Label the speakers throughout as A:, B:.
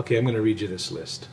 A: Okay, I'm going to read you this list.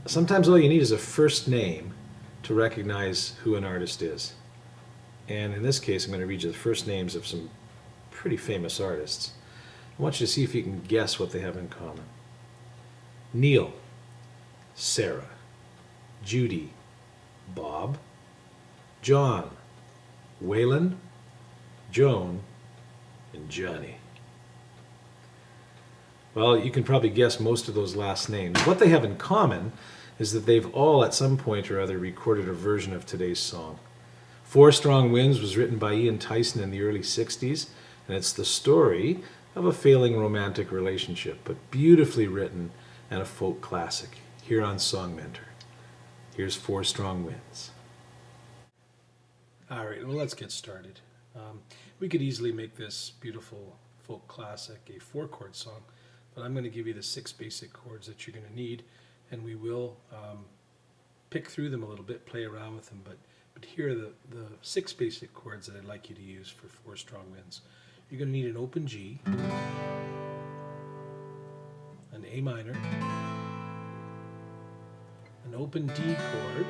A: Sometimes all you need is a first name to recognize who an artist is. And in this case, I'm going to read you the first names of some pretty famous artists. I want you to see if you can guess what they have in common. Neil, Sarah, Judy, Bob, John, Waylon, Joan, and Johnny. Well, you can probably guess most of those last names. What they have in common is that they've all at some point or other recorded a version of today's song. Four Strong Winds was written by Ian Tyson in the early 60s, and it's the story of a failing romantic relationship, but beautifully written and a folk classic here on Song Mentor. Here's Four Strong Winds. All right, well, let's get started. We could easily make this beautiful folk classic a 4-chord song, but I'm going to give you the 6 basic chords that you're going to need, and we will pick through them a little bit, play around with them, but here are the 6 basic chords that I'd like you to use for Four Strong Winds. You're going to need an open G, an A minor, an open D chord,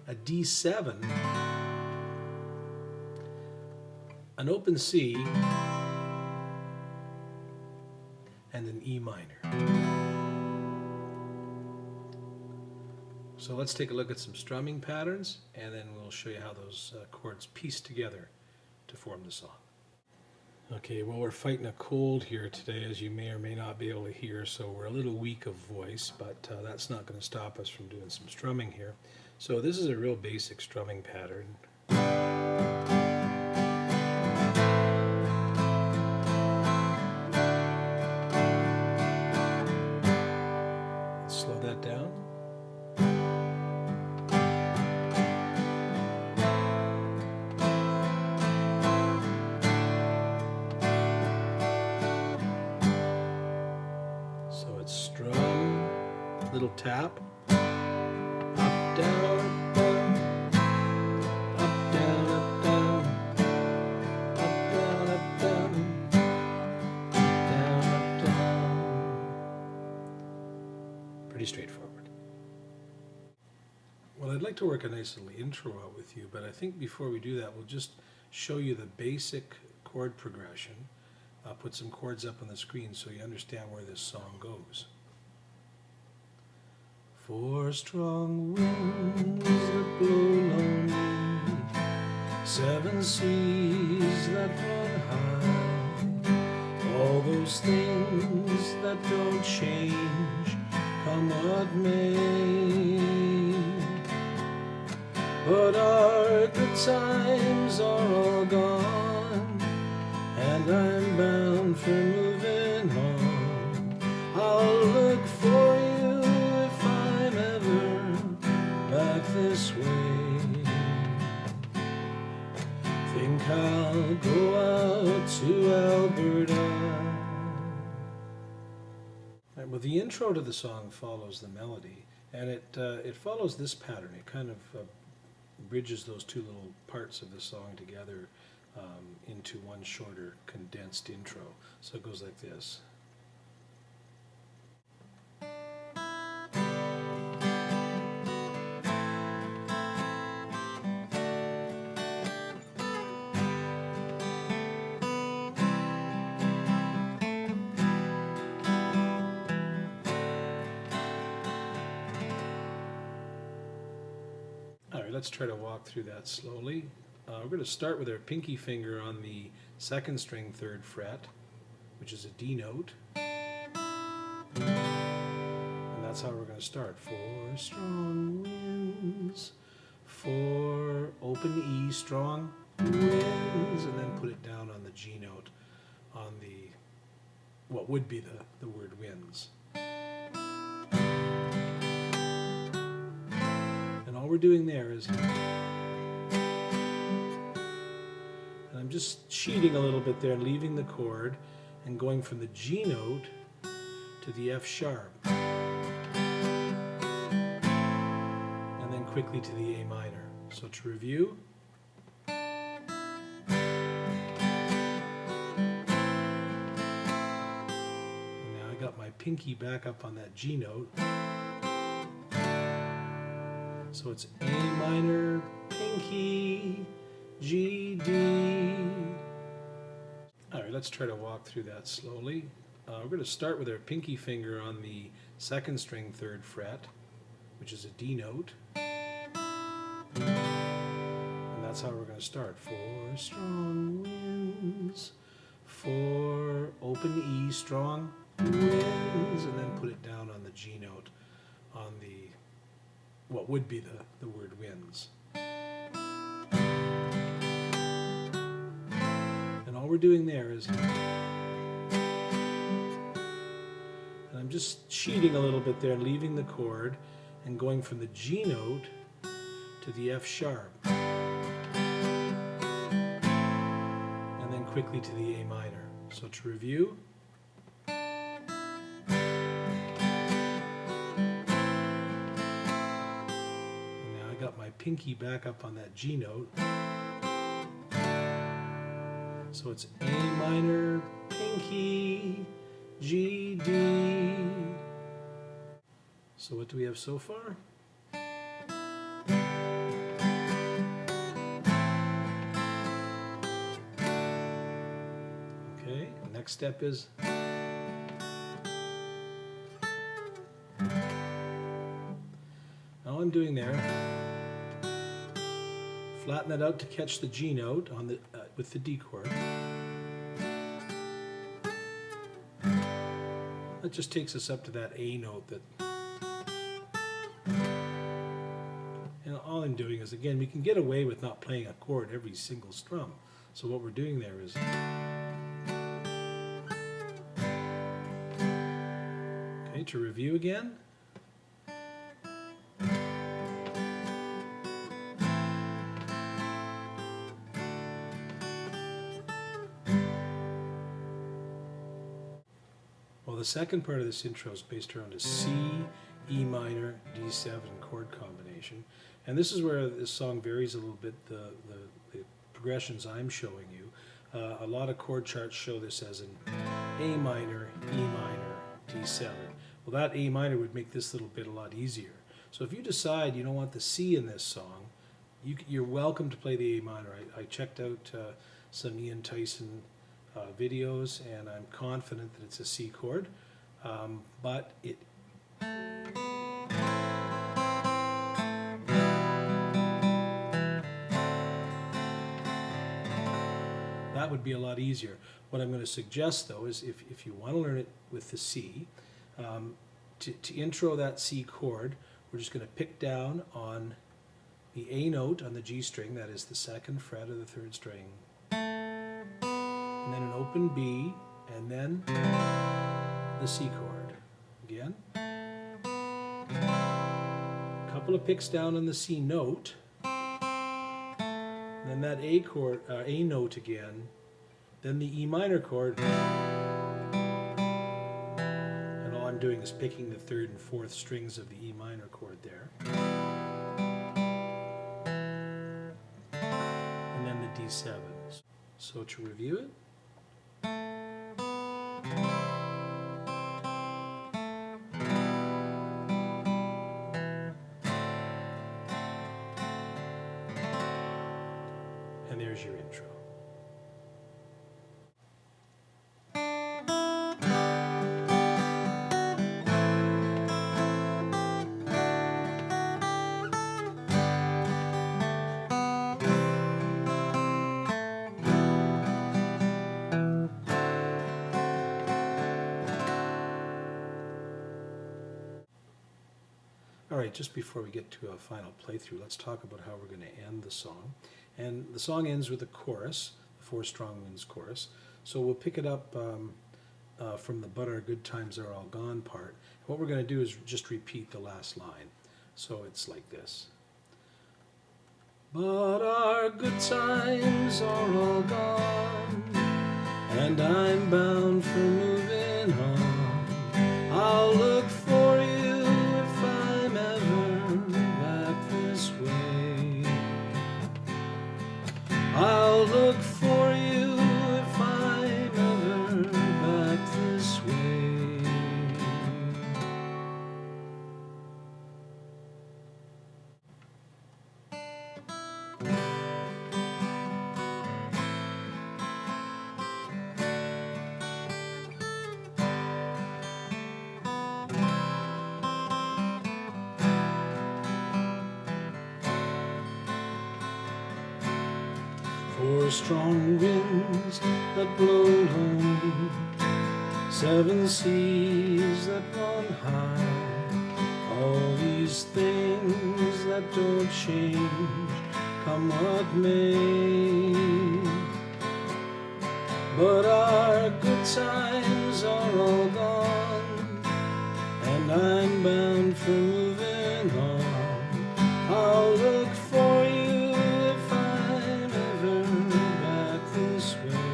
A: a D7, an open C, and an E minor. So let's take a look at some strumming patterns, and then we'll show you how those chords piece together to form the song. Okay, well, we're fighting a cold here today, as you may or may not be able to hear, so we're a little weak of voice, but that's not going to stop us from doing some strumming here. So this is a real basic strumming pattern. Let's slow that down. So it's strum, little tap, up, down, down, up, down, up, down, up, down, up, down, down, up, down. Pretty straightforward. Well, I'd like to work a nice little intro out with you, but I think before we do that, we'll just show you the basic chord progression. I'll put some chords up on the screen so you understand where this song goes. Four strong winds that blow lonely, 7 seas that run high, all those things that don't change, come what may. But our good times are all gone, and I'm bound for moving on. I'll look for you if I'm ever back this way. Think I'll go out to Alberta. Right, well, the intro to the song follows the melody, and it follows this pattern. It kind of bridges those two little parts of the song together into one shorter condensed intro. So it goes like this. All right, let's try to walk through that slowly. We're going to start with our pinky finger on the 2nd string 3rd fret, which is a D note. And that's how we're going to start. 4 strong winds, 4 open E strong winds, and then put it down on the G note on the, what would be the word winds. And all we're doing there is, and I'm just cheating a little bit there, leaving the chord and going from the G note to the F sharp, and then quickly to the A minor. So to review, pinky back up on that G note. So it's A minor, pinky, G, D. All right, let's try to walk through that slowly. We're going to start with our pinky finger on the second string, third fret, which is a D note. And that's how we're going to start. 4 strong winds, 4 open E, strong winds, and then put it down on the G note on the, what would be the word winds. And all we're doing there is, and I'm just cheating a little bit there, leaving the chord and going from the G note to the F sharp, and then quickly to the A minor. So to review, my pinky back up on that G note. So it's A minor, pinky, G, D. So what do we have so far? Okay, next step is all I'm doing there, flatten that out to catch the G note on the with the D chord. That just takes us up to that A note that. And all I'm doing is, again, we can get away with not playing a chord every single strum. So what we're doing there is, okay, to review again. Well, the second part of this intro is based around a C, E minor, D7 chord combination. And this is where this song varies a little bit, the progressions I'm showing you. A lot of chord charts show this as an A minor, E minor, D7. Well, that A minor would make this little bit a lot easier. So if you decide you don't want the C in this song, you're welcome to play the A minor. I checked out some Tyson videos, and I'm confident that it's a C chord, but it that would be a lot easier. What I'm going to suggest, though, is if you want to learn it with the C, to intro that C chord, we're just going to pick down on the A note on the G string, that is the second fret of the third string, and then an open B, and then the C chord. Again, a couple of picks down on the C note, then that A chord, A note again, then the E minor chord, and all I'm doing is picking the third and fourth strings of the E minor chord there, and then the D7s. So to review it, and there's your intro. All right, just before we get to a final playthrough, let's talk about how we're going to end the song. And the song ends with a chorus, the 4 Strong Winds chorus. So we'll pick it up from the "But Our Good Times Are All Gone" part. What we're going to do is just repeat the last line. So it's like this. But our good times are all gone, and I'm bound for moving on. I'll look for you if I'm ever back this way. I'll look for you if I'm ever back this way. Four strong winds that blow low, seven seas that run high, all these things that don't change, come what may. But our good times are all gone, and I'm bound for moving on. I'll look for you if I'm ever back this way.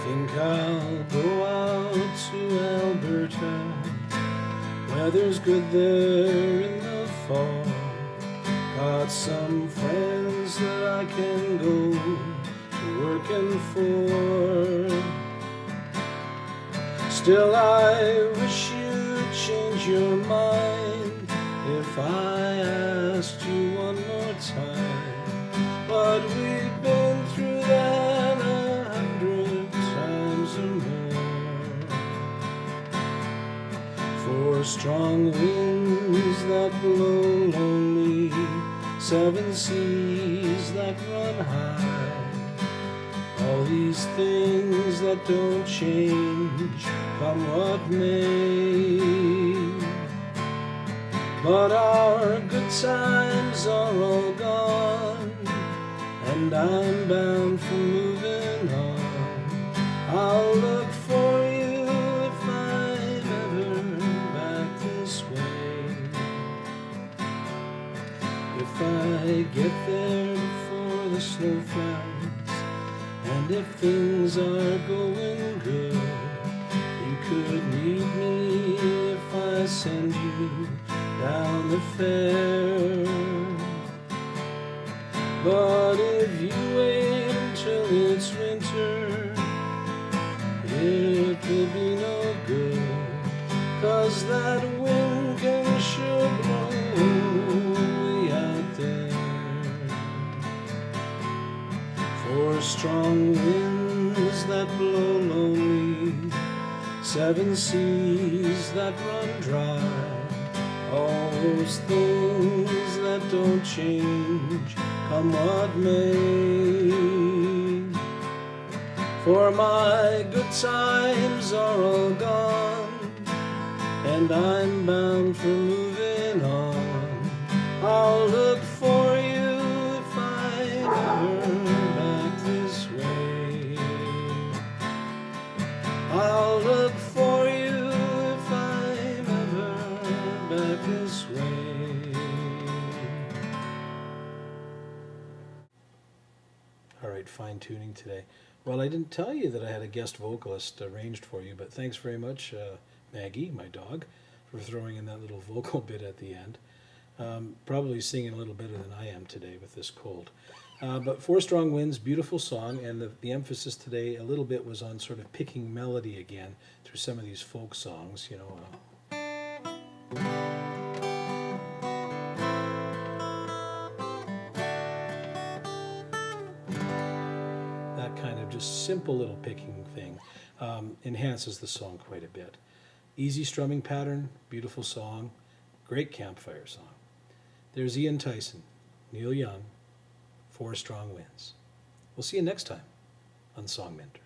A: Think I'll go out to Alberta, weather's good there in the fall. Got some friends that I can go working for. Still I wish you'd change your mind if I asked you one more time. But we've been through that 100 times or more. Four strong winds that blow lonely, seven seas that run high, all these things that don't change, come what may. But our good times are all gone, and I'm bound for moving on. I'll look for you if I'm ever back this way. If I get there before the snow flies, and if things are going good, you could meet me if I send you down the fair. But if you wait until it's winter, it will be no good, 'cause that wind can sure blow way out there. Four strong winds that blow lonely, seven seas that run dry, all those things that don't change, come what may. For my good times are all gone, and I'm bound for moving on. I'll look for you if I'm ever back this way. I'll look for you if I'm ever back this way. All right, fine tuning today. Well, I didn't tell you that I had a guest vocalist arranged for you, but thanks very much, Maggie, my dog, for throwing in that little vocal bit at the end. Probably singing a little better than I am today with this cold. But Four Strong Winds, beautiful song, and the emphasis today a little bit was on sort of picking melody again through some of these folk songs, you know. That kind of just simple little picking thing enhances the song quite a bit. Easy strumming pattern, beautiful song, great campfire song. There's Ian Tyson, Neil Young, Four Strong Winds. We'll see you next time on Song Mentor.